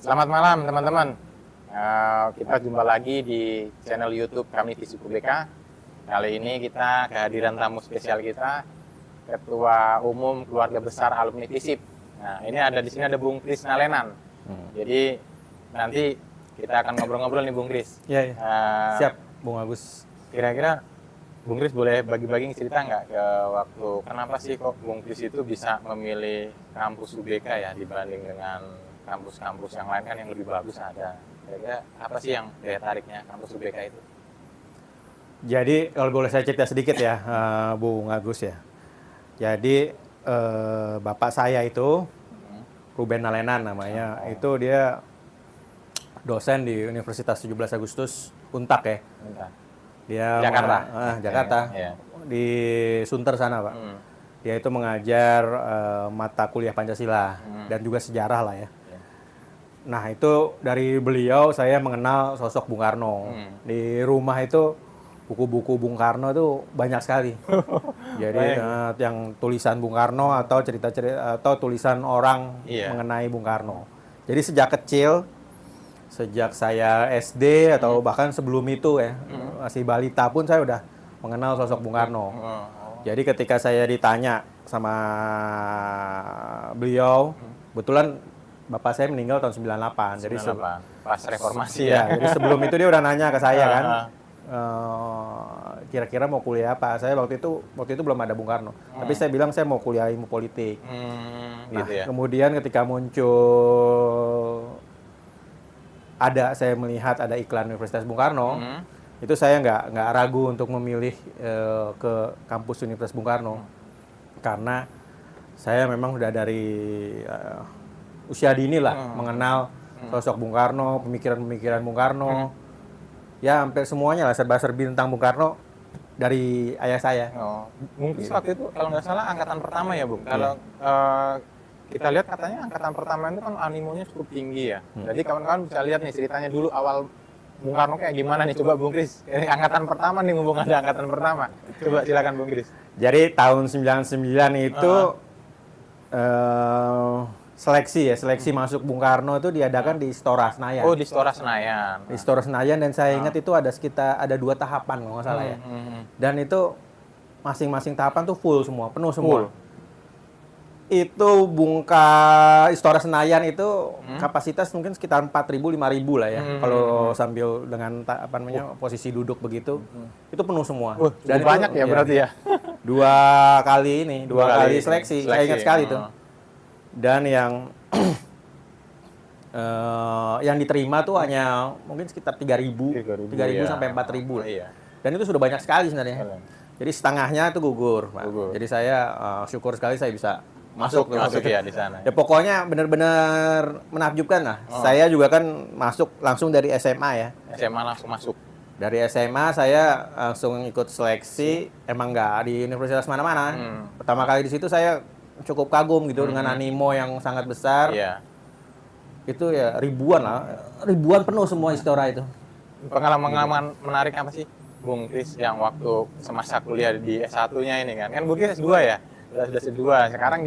Selamat malam teman-teman. Kita jumpa lagi di channel YouTube kami Visip UBK. Kali ini kita kehadiran tamu spesial kita, Ketua Umum Keluarga Besar Alumni Visip. Nah, ini ada di sini ada Bung Kris Nalenan. Jadi nanti kita akan ngobrol-ngobrol nih Bung Kris. Iya. Siap, Bung Agus. Kira-kira Bung Kris boleh bagi-bagi cerita nggak ke waktu kenapa sih kok Bung Kris itu bisa memilih kampus UBK ya dibanding dengan kampus-kampus yang lain kan yang lebih bagus ada. Kira-kira apa sih yang daya tariknya kampus UBK itu? Jadi kalau boleh saya cerita sedikit ya, Bung Agus ya. Jadi bapak saya itu Ruben Nalenan namanya. Itu dia dosen di Universitas 17 Agustus Untak ya. Dia Jakarta. Jakarta. Ya. Di Sunter sana, Pak. Dia itu mengajar mata kuliah Pancasila dan juga sejarah lah ya. Nah, itu dari beliau saya mengenal sosok Bung Karno. Di rumah itu buku-buku Bung Karno itu banyak sekali. Jadi yang tulisan Bung Karno atau cerita-cerita atau tulisan orang mengenai Bung Karno. Jadi sejak kecil, sejak saya SD atau bahkan sebelum itu ya, masih balita pun saya udah mengenal sosok Bung Karno. Jadi ketika saya ditanya sama beliau, kebetulan bapak saya meninggal tahun 98. Jadi pas reformasi ya. Jadi sebelum itu dia udah nanya ke saya kan, kira-kira mau kuliah apa? Saya waktu itu belum ada Bung Karno. Tapi saya bilang saya mau kuliah ilmu politik. Nah, gitu ya. kemudian ketika muncul saya melihat ada iklan Universitas Bung Karno, itu saya nggak ragu untuk memilih ke kampus Universitas Bung Karno. Karena saya memang udah dari usia dini lah mengenal sosok Bung Karno, pemikiran-pemikiran Bung Karno. Ya hampir semuanya lah serba-serbi tentang Bung Karno dari ayah saya. Mungkin waktu itu kalau nggak salah angkatan pertama ya Bung. Kalau kita lihat katanya angkatan pertama itu kan animonya cukup tinggi ya. Jadi kawan-kawan bisa lihat nih ceritanya dulu awal Bung Karno kayak gimana nih. Coba Bung Kris, ini angkatan pertama nih mumpung ada angkatan pertama. Coba silakan Bung Kris. Jadi tahun 99 itu seleksi masuk Bung Karno itu diadakan di Istora Senayan. Oh, di Istora Senayan. Di Istora Senayan dan saya ingat itu ada 2 tahapan kalau nggak salah ya. Dan itu masing-masing tahapan tuh full semua, penuh semua. Itu Istora Senayan itu kapasitas mungkin sekitar 4.000 5.000 lah ya. Kalau sambil dengan posisi duduk begitu, itu penuh semua. Dan banyak ya berarti ya. Dua kali seleksi. Saya ingat sekali itu. Dan yang yang diterima tuh hanya mungkin sekitar 3.000 sampai 4.000 lah. Dan itu sudah banyak sekali sebenarnya. Jadi setengahnya itu gugur, Pak. Jadi saya syukur sekali saya bisa masuk ya di sana. Ya pokoknya benar-benar menakjubkan lah. Saya juga kan masuk langsung dari SMA ya. SMA langsung masuk. Dari SMA saya langsung ikut seleksi, emang nggak di universitas mana-mana. Pertama kali di situ saya cukup kagum gitu dengan animo yang sangat besar. Itu ya ribuan penuh semua Istora itu. Pengalaman menarik apa sih Bung Kris yang waktu semasa kuliah di S1-nya ini kan? Kan Bung Kris S2 ya? Sudah S2. Sekarang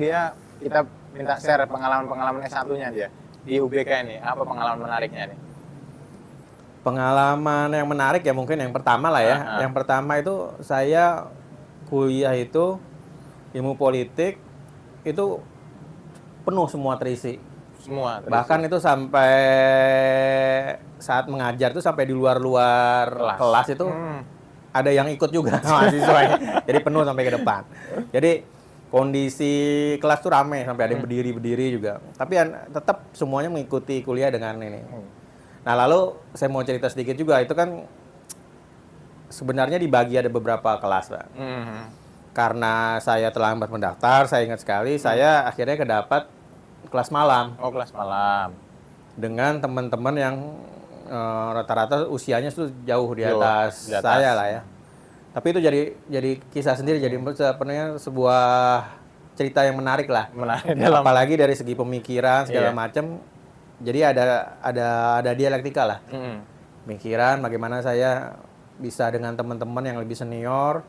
kita minta share pengalaman S1-nya dia di UBK ini. Apa pengalaman menariknya nih? Pengalaman yang menarik ya mungkin yang pertama lah ya. Yang pertama itu saya kuliah itu ilmu politik itu penuh semua terisi. Bahkan itu sampai saat mengajar itu sampai di luar kelas itu ada yang ikut juga mahasiswa. Jadi penuh sampai ke depan. Jadi kondisi kelas tuh rame sampai ada yang berdiri juga. Tapi tetap semuanya mengikuti kuliah dengan ini. Nah, lalu saya mau cerita sedikit juga, itu kan sebenarnya dibagi ada beberapa kelas, Pak. Karena saya terlambat mendaftar, saya ingat sekali, saya akhirnya kedapat kelas malam. Oh, kelas malam. Dengan teman-teman yang rata-rata usianya itu jauh di atas saya lah ya. Tapi itu jadi kisah sendiri, jadi sebenarnya sebuah cerita yang menarik lah. Apalagi dari segi pemikiran segala macam. Jadi ada dialektika lah. Pemikiran bagaimana saya bisa dengan teman-teman yang lebih senior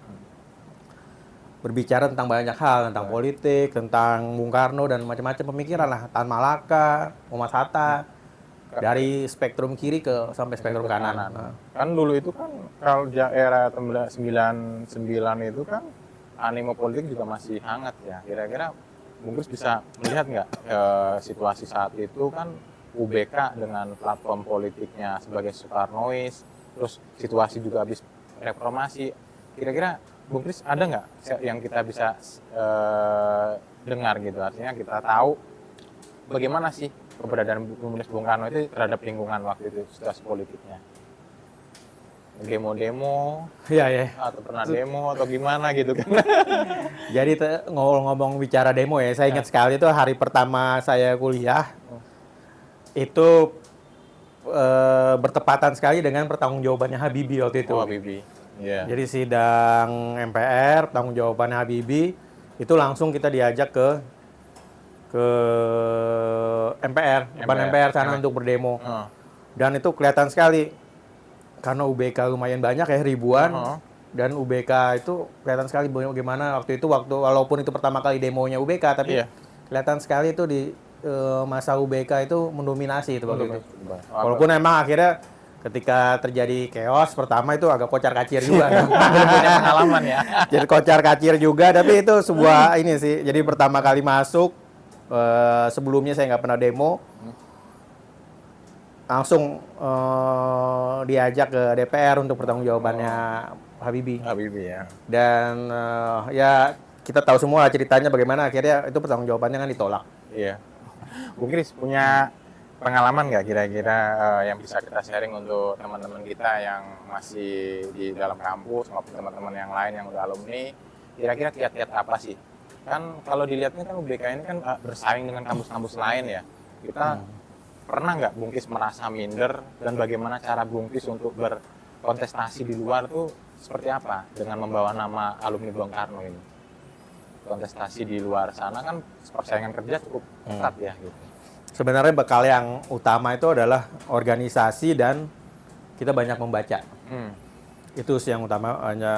berbicara tentang banyak hal, tentang politik, tentang Bung Karno dan macam-macam pemikiran lah, Tan Malaka, Muhammad Hatta. dari spektrum kiri sampai spektrum kanan. Nah. Kan dulu itu kan kalau era 99 itu kan animo politik juga masih hangat ya. Kira-kira Bung Kris bisa melihat nggak situasi saat itu kan UBK dengan platform politiknya sebagai Soekarnois, terus situasi juga habis reformasi. Kira-kira Bung Kris ada nggak yang kita bisa dengar gitu? Artinya kita tahu bagaimana sih keberadaan Bung Karno itu terhadap lingkungan waktu itu, situasi politiknya. Demo-demo, ya. Atau pernah demo atau gimana gitu kan. Jadi ngomong bicara demo ya, saya ingat sekali itu hari pertama saya kuliah, itu bertepatan sekali dengan pertanggungjawabannya Habibie waktu itu. Oh, Habibie. Yeah. Jadi sidang MPR, tanggung jawabannya Habibie, itu langsung kita diajak ke MPR, depan MPR sana untuk berdemo. Dan itu kelihatan sekali, karena UBK lumayan banyak ya, ribuan. Dan UBK itu kelihatan sekali bagaimana waktu itu, walaupun itu pertama kali demonya UBK, tapi kelihatan sekali itu di masa UBK itu mendominasi itu waktu itu. Walaupun emang akhirnya ketika terjadi chaos pertama itu agak kocar-kacir juga. Punya pengalaman ya. Jadi kocar-kacir juga, tapi itu sebuah ini sih. Jadi pertama kali masuk, sebelumnya saya nggak pernah demo, langsung diajak ke DPR untuk pertanggungjawabannya Habibie. Habibie ya. Dan ya kita tahu semua ceritanya bagaimana akhirnya itu pertanggungjawabannya kan ditolak. Iya. Bung Kris punya pengalaman nggak kira-kira yang bisa kita sharing untuk teman-teman kita yang masih di dalam kampus maupun teman-teman yang lain yang udah alumni, kira-kira kiat-kiat apa sih? Kan kalau dilihatnya kan UBK ini kan bersaing dengan kampus-kampus lain ya. Kita pernah nggak Bung Kris merasa minder, dan bagaimana cara Bung Kris untuk berkontestasi di luar tuh seperti apa dengan membawa nama alumni Bung Karno ini? Kontestasi di luar sana kan persaingan kerja cukup ketat ya gitu. Sebenarnya bekal yang utama itu adalah organisasi dan kita banyak membaca. Itu sih yang utama, hanya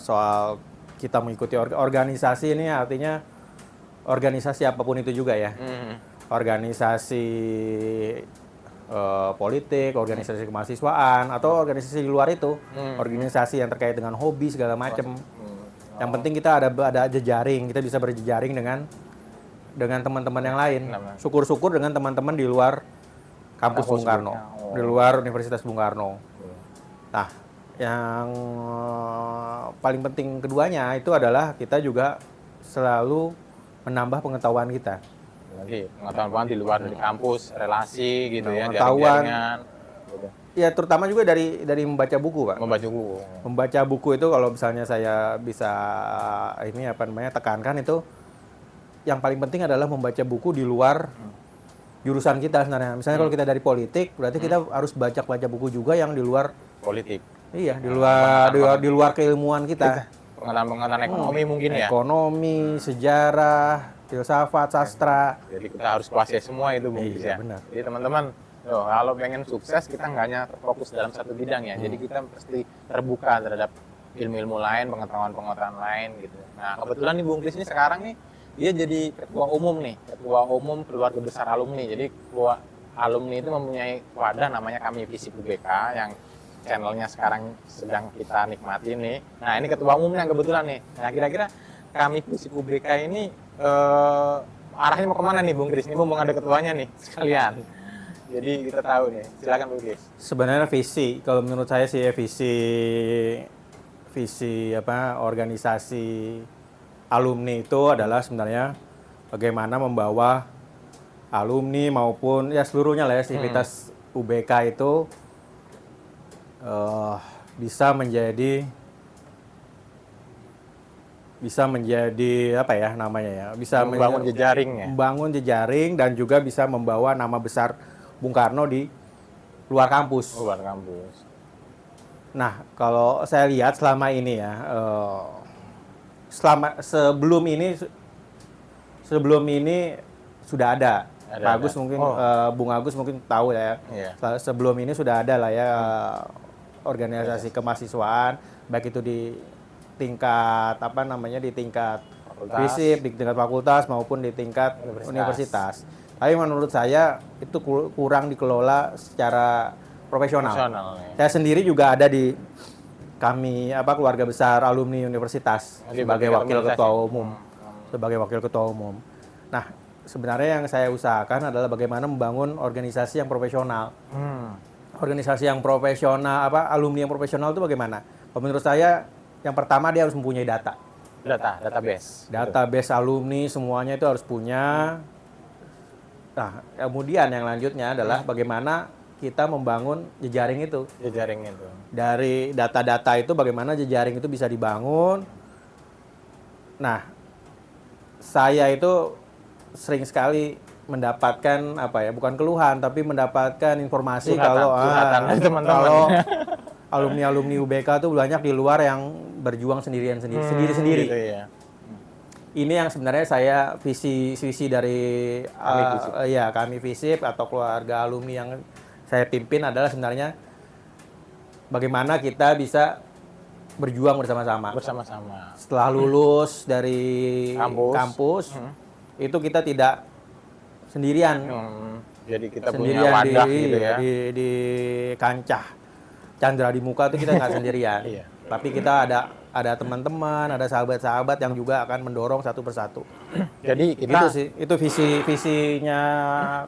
soal kita mengikuti organisasi ini, artinya organisasi apapun itu juga ya. Organisasi politik, organisasi kemahasiswaan, atau organisasi di luar itu, organisasi yang terkait dengan hobi segala macam. Yang penting kita ada jejaring, kita bisa berjejaring dengan teman-teman yang lain. Syukur-syukur dengan teman-teman di luar kampus Bung Karno, di luar Universitas Bung Karno. Nah, yang paling penting keduanya itu adalah kita juga selalu menambah pengetahuan kita. Lagi pengetahuan di luar dari kampus, relasi gitu ya, pengetahuan. Gitu. Ya, terutama juga dari membaca buku, Pak. Membaca buku. Membaca buku itu kalau misalnya saya bisa tekankan itu, yang paling penting adalah membaca buku di luar jurusan kita sebenarnya. Misalnya kalau kita dari politik, berarti kita harus baca buku juga yang di luar politik. Iya, di luar keilmuan kita. Pengetahuan ekonomi mungkin ya. Ekonomi, sejarah, filsafat, sastra. Jadi kita harus kuasai semua itu, Bung Kris ya. Benar. Jadi teman-teman, kalau pengen sukses kita nggak hanya terfokus dalam satu bidang ya. Jadi kita pasti terbuka terhadap ilmu-ilmu lain, pengetahuan-pengetahuan lain gitu. Nah, kebetulan nih Bung Kris ini sekarang nih dia jadi ketua umum keluarga besar alumni. Jadi ketua alumni itu mempunyai wadah namanya Kami Visip UBK yang channelnya sekarang sedang kita nikmati nih. Nah, ini ketua umumnya kebetulan nih. Nah, kira-kira Kami Visip UBK ini arahnya mau kemana nih Bung Kris? Ini mumpung ada ketuanya nih sekalian. Jadi kita tahu nih. Silakan Bung Kris. Sebenarnya visi, kalau menurut saya sih ya visi organisasi alumni itu adalah sebenarnya bagaimana membawa alumni maupun ya seluruhnya lah ya, aktivitas UBK itu bisa menjadi apa ya namanya ya, bisa membangun jejaring ya. Membangun jejaring dan juga bisa membawa nama besar Bung Karno di luar kampus. Luar kampus. Nah, kalau saya lihat selama ini ya, sebelum ini sudah ada. Agus mungkin Bung Agus mungkin tahu ya. Sebelum ini sudah ada lah ya organisasi kemahasiswaan, baik itu di tingkat di tingkat FISIP, di tingkat fakultas maupun di tingkat universitas. Tapi menurut saya itu kurang dikelola secara profesional. Ya. Saya sendiri juga ada di kami keluarga besar alumni universitas sebagai wakil ketua umum. Sebagai wakil ketua umum. Nah, sebenarnya yang saya usahakan adalah bagaimana membangun organisasi yang profesional. Organisasi yang profesional, alumni yang profesional itu bagaimana? Menurut saya, yang pertama dia harus mempunyai database alumni semuanya itu harus punya. Nah, kemudian yang lanjutnya adalah bagaimana kita membangun jejaring itu. Dari data-data itu bagaimana jejaring itu bisa dibangun. Nah, saya itu sering sekali mendapatkan bukan keluhan tapi mendapatkan informasi kalau alumni UBK tuh banyak di luar yang berjuang sendiri. Gitu ya. Ini yang sebenarnya saya visi dari kami FISIP atau keluarga alumni yang saya pimpin adalah sebenarnya bagaimana kita bisa berjuang bersama-sama. Setelah lulus dari kampus itu kita tidak sendirian. Jadi kita punya wadah gitu ya. Di kancah Chandra di muka itu kita nggak sendirian. Tapi kita ada teman-teman, ada sahabat-sahabat yang juga akan mendorong satu persatu. Jadi kita itu visinya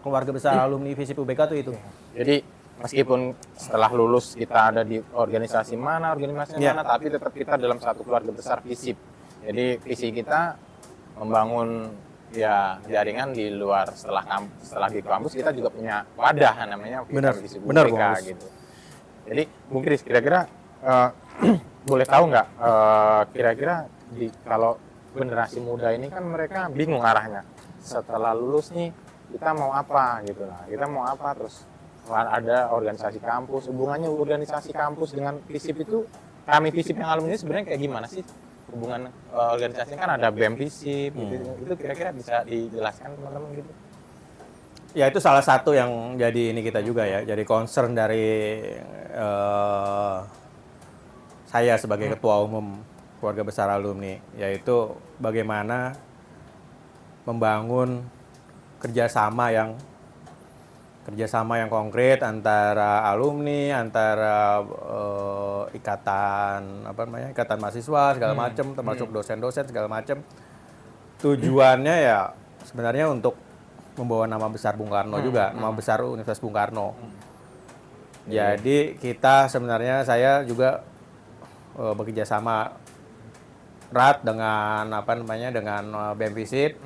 keluarga besar alumni FISIP UBK itu. Jadi meskipun setelah lulus kita ada di organisasi mana, tapi tetap kita dalam satu keluarga besar FISIP. Jadi visi kita membangun jaringan di luar setelah di kampus kita juga punya wadah namanya FISIP UBK gitu. Jadi Bung Kris kira-kira boleh tahu nggak kira-kira kalau generasi muda ini kan mereka bingung arahnya setelah lulus nih kita mau apa gitu lah, terus ada organisasi kampus, hubungannya organisasi kampus dengan FISIP itu, kami FISIP yang alumni sebenarnya kayak gimana sih hubungan organisasinya? Kan ada BEM FISIP gitu. Itu kira-kira bisa dijelaskan teman-teman gitu? Ya itu salah satu yang jadi ini kita juga ya, jadi concern dari saya sebagai ketua umum keluarga besar alumni, yaitu bagaimana membangun kerjasama yang konkret antara alumni, antara ikatan mahasiswa segala macam, termasuk dosen-dosen segala macam. Tujuannya ya sebenarnya untuk membawa nama besar Bung Karno juga, nama besar Universitas Bung Karno. Jadi kita sebenarnya saya juga bekerja sama erat dengan dengan BEM FISIP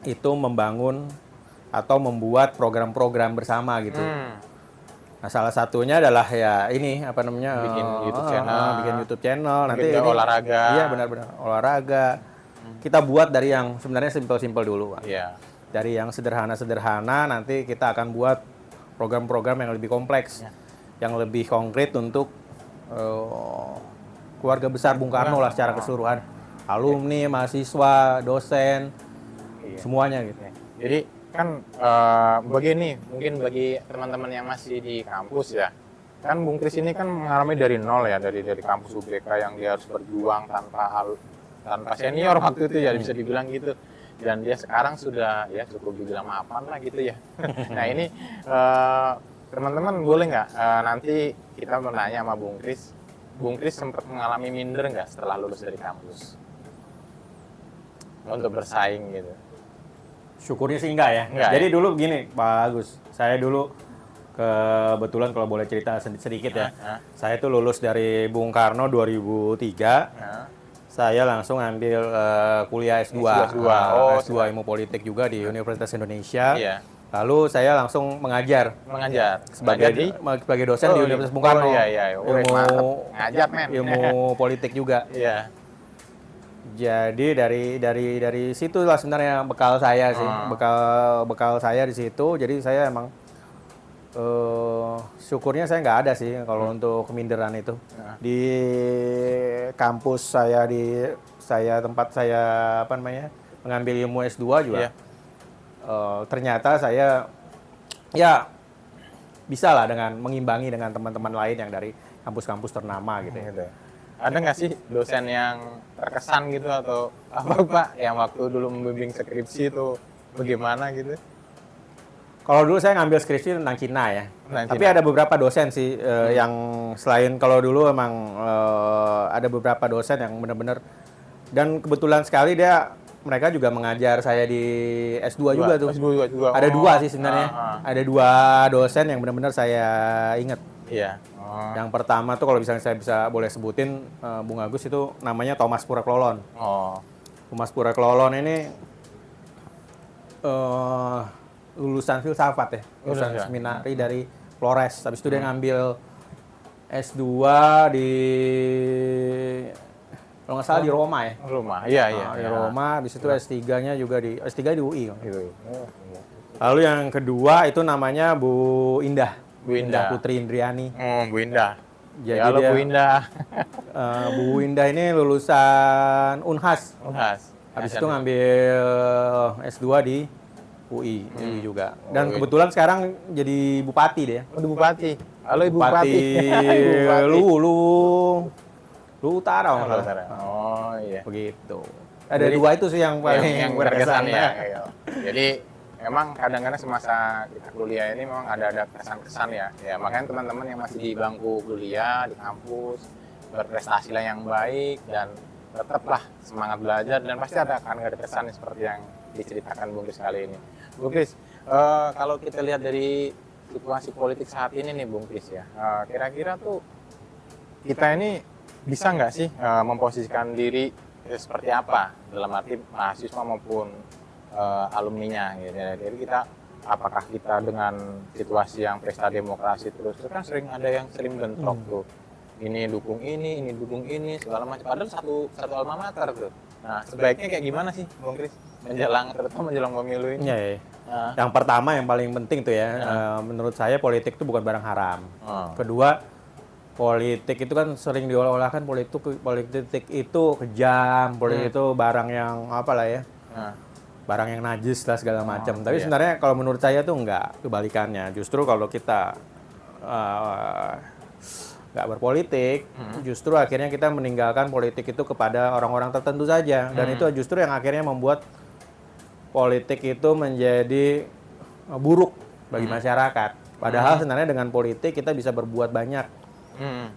itu membangun atau membuat program-program bersama gitu. Nah, salah satunya adalah ya ini bikin YouTube channel, nanti ini olahraga. Iya benar-benar olahraga. Kita buat dari yang sebenarnya simpel-simpel dulu, Pak. Iya. Dari yang sederhana-sederhana nanti kita akan buat program-program yang lebih kompleks, yang lebih konkret untuk keluarga besar Bung Karno lah secara keseluruhan. Alumni, mahasiswa, dosen, semuanya gitu. Jadi kan begini, mungkin bagi teman-teman yang masih di kampus ya, kan Bung Kris ini kan mengalami dari nol ya, dari kampus UBK yang dia harus berjuang tanpa senior waktu itu ya bisa dibilang gitu, dan dia sekarang sudah ya cukup dibilang mapan lah gitu ya. Nah ini teman-teman boleh nggak nanti kita menanya sama Bung Kris sempat mengalami minder nggak setelah lulus dari kampus untuk bersaing gitu? Syukurnya sih enggak ya. Jadi dulu begini, Pak Agus. Saya dulu kebetulan kalau boleh cerita sedikit ya. Saya tuh lulus dari Bung Karno 2003. Saya langsung ambil kuliah S2. S2 Ilmu Politik juga di Universitas Indonesia. Lalu saya langsung mengajar sebagai dosen di Universitas Bung Karno. Ilmu politik juga. Jadi dari situlah sebenarnya bekal saya sih, bekal saya di situ. Jadi saya emang syukurnya saya nggak ada sih kalau untuk keminderan itu. Di kampus saya tempat saya mengambil ilmu S2 juga. Ternyata saya ya bisa lah dengan mengimbangi dengan teman-teman lain yang dari kampus-kampus ternama gitu. Ada nggak sih dosen yang terkesan gitu atau apa Pak yang waktu dulu membimbing skripsi itu bagaimana gitu? Kalau dulu saya ngambil skripsi tentang Cina ya. Tapi ada beberapa dosen sih yang selain kalau dulu emang ada beberapa dosen yang benar-benar, dan kebetulan sekali mereka juga mengajar saya di S2 juga tuh. S2 juga. Ada dua sih sebenarnya. Ada dua dosen yang benar-benar saya ingat. Iya. Yang pertama tuh kalau misalnya saya boleh sebutin, Bung Agus, itu namanya Thomas Puraklolon. Thomas Puraklolon ini lulusan filsafat ya, lulusan seminari dari Flores. Habis itu dia ngambil S2 di, kalau nggak salah di Roma ya. Iya. Di Roma, habis itu S3-nya juga S3 di UI. Lalu yang kedua itu namanya Bu Indah. Bu Indah Putri Indriani. Bu Indah. Jadi halo Bu Indah. Bu Indah ini lulusan Unhas. Habis itu ngambil S2 di UI juga. Dan kebetulan sekarang jadi bupati deh. Bupati. Halo Ibu Bupati. Lu Utara. Iya. Begitu. Ada dua itu sih yang paling berkesan ya. Jadi memang kadang-kadang semasa kita kuliah ini memang ada kesan-kesan ya. Ya makanya teman-teman yang masih di bangku kuliah di kampus berprestasilah yang baik dan tetaplah semangat belajar, dan pasti akan ada kesan seperti yang diceritakan Bung Kris kali ini. Bung Kris, kalau kita lihat dari situasi politik saat ini nih Bung Kris ya, kira-kira tuh kita ini bisa nggak sih memposisikan diri seperti apa dalam arti mahasiswa maupun alumninya gitu. Jadi apakah kita dengan situasi yang pesta demokrasi terus kan sering ada yang sering bentrok tuh. Ini dukung ini dukung ini, segala macam. Padahal satu alma mater tuh. Nah, sebaiknya kayak gimana sih, Bung Kris? Terutama menjelang pemilu ini. Iya. Yang pertama yang paling penting tuh ya, menurut saya politik itu bukan barang haram. Kedua, politik itu kan sering diolah-olahkan politik itu kejam, politik itu barang yang apalah ya. Barang yang najis lah segala macam. Tapi sebenarnya kalau menurut saya tuh enggak, kebalikannya. Justru kalau kita nggak berpolitik, justru akhirnya kita meninggalkan politik itu kepada orang-orang tertentu saja. Dan itu justru yang akhirnya membuat politik itu menjadi buruk bagi masyarakat. Padahal sebenarnya dengan politik kita bisa berbuat banyak.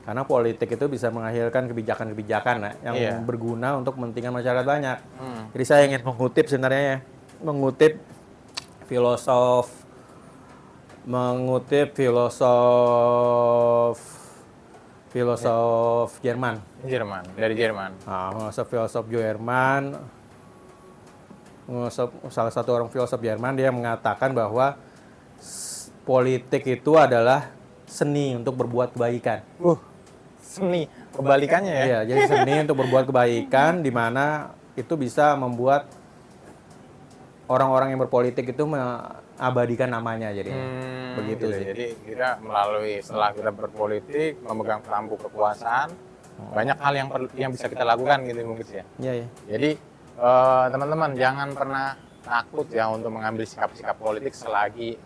Karena politik itu bisa menghasilkan kebijakan-kebijakan yang berguna untuk kepentingan masyarakat banyak. Jadi saya ingin mengutip filosof Jerman. Dari Jerman. Salah satu orang filosof Jerman, dia mengatakan bahwa politik itu adalah seni untuk berbuat kebaikan. Seni, kebalikannya ya? Iya, jadi seni untuk berbuat kebaikan, di mana itu bisa membuat orang-orang yang berpolitik itu mengabadikan namanya, jadi begitu sih. Jadi kita setelah kita berpolitik, memegang tampuk kekuasaan, banyak hal yang bisa kita lakukan gitu mungkin ya. Iya. Jadi teman-teman jangan pernah takut ya untuk mengambil sikap-sikap politik selagi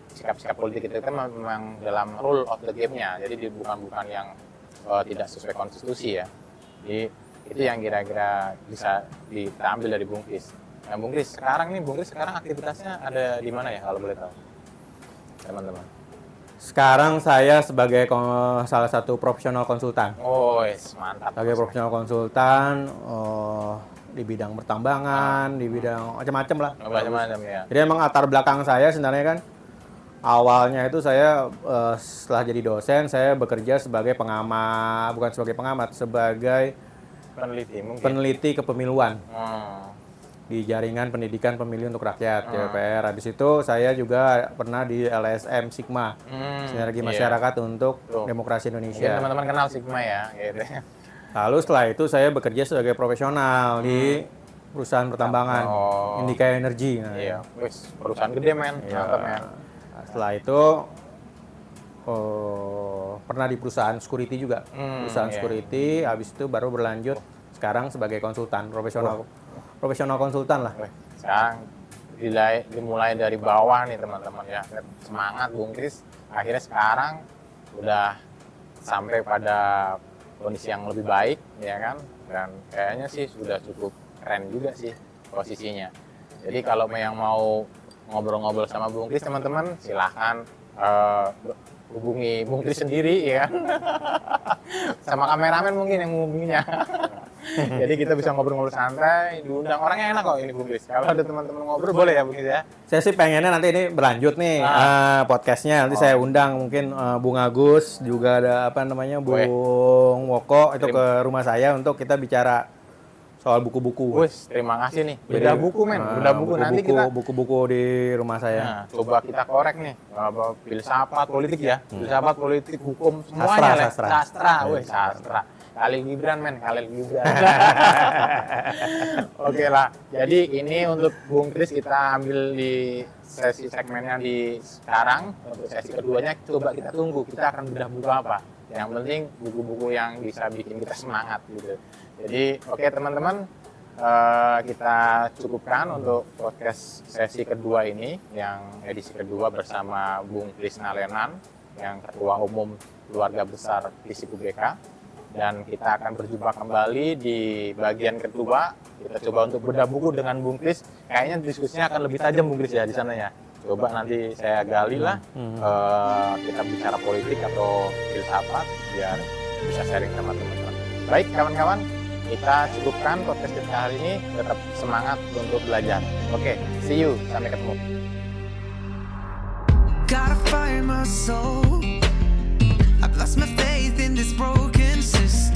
sikap-sikap politik itu memang dalam rule of the game-nya. Jadi bukan yang tidak sesuai konstitusi ya. Jadi itu yang kira-kira bisa diambil dari Bung Kris. Nah, Bung Kris sekarang aktivitasnya ada di mana ya kalau boleh tahu, teman-teman? Sekarang saya sebagai salah satu profesional konsultan. Mantap. Sebagai profesional konsultan di bidang pertambangan, di bidang macam-macam lah. Macam-macam ya. Jadi emang latar belakang saya sebenarnya kan awalnya itu saya setelah jadi dosen saya bekerja sebagai pengamat, bukan sebagai pengamat, sebagai peneliti kepemiluan. Di Jaringan Pendidikan Pemilih untuk Rakyat, JPR. Habis itu saya juga pernah di LSM Sigma, Sinergi Masyarakat untuk Demokrasi Indonesia. Mungkin teman-teman kenal Sigma ya. Gitu. Lalu setelah itu saya bekerja sebagai profesional di perusahaan pertambangan, Indika Energy. Iya, perusahaan gede men. Mantap men. Setelah itu pernah di perusahaan security juga, perusahaan security. Habis itu baru berlanjut sekarang sebagai konsultan profesional konsultan lah. Sekarang dimulai dari bawah nih teman-teman ya. Semangat Bung Kris. Akhirnya sekarang udah sampai pada kondisi yang lebih baik ya kan. Dan kayaknya sih sudah cukup keren juga sih posisinya. Jadi kalau yang mau ngobrol-ngobrol sama Bung Kris, teman-teman silahkan hubungi Bung Kris sendiri ya. Sama kameramen mungkin yang menghubunginya. Jadi kita bisa ngobrol-ngobrol santai, diundang orangnya enak kok ini Bung Kris. Kalau ada teman-teman ngobrol boleh ya Bung Kris ya. Saya sih pengennya nanti ini berlanjut nih podcastnya. Nanti saya undang mungkin Bung Agus, juga ada apa namanya Bung Woko itu ke rumah saya untuk kita bicara soal buku-buku. Wes, terima kasih nih. Beda buku men, beda buku nanti kita buku-buku di rumah saya. Nah, coba kita korek nih. Filsafat politik ya. Filsafat politik, hukum semuanya lah. Sastra, wes sastra. Khalil Gibran men, Khalil Gibran. Oke lah. Jadi ini untuk Bung Kris kita ambil di sesi segmennya di sekarang. Untuk sesi keduanya coba kita tunggu. Kita akan bedah buku apa. Yang penting buku-buku yang bisa bikin kita semangat gitu. Jadi oke teman-teman, kita cukupkan untuk podcast sesi kedua ini, yang edisi kedua bersama Bung Krisna Lenan, yang Ketua Umum Keluarga Besar FISIP UBK. Dan kita akan berjumpa kembali di bagian kedua. Kita coba untuk bedah buku dengan Bung Kris. Kayaknya diskusinya akan lebih tajam Bung Kris ya di sana ya. Coba nanti saya gali lah, kita bicara politik atau filsafat biar bisa sharing sama teman-teman. Baik kawan-kawan, kita cukupkan podcast kita hari ini. Tetap semangat untuk belajar. Oke, see you, sampai ketemu. Gotta find my soul. I've lost my faith in this broken system.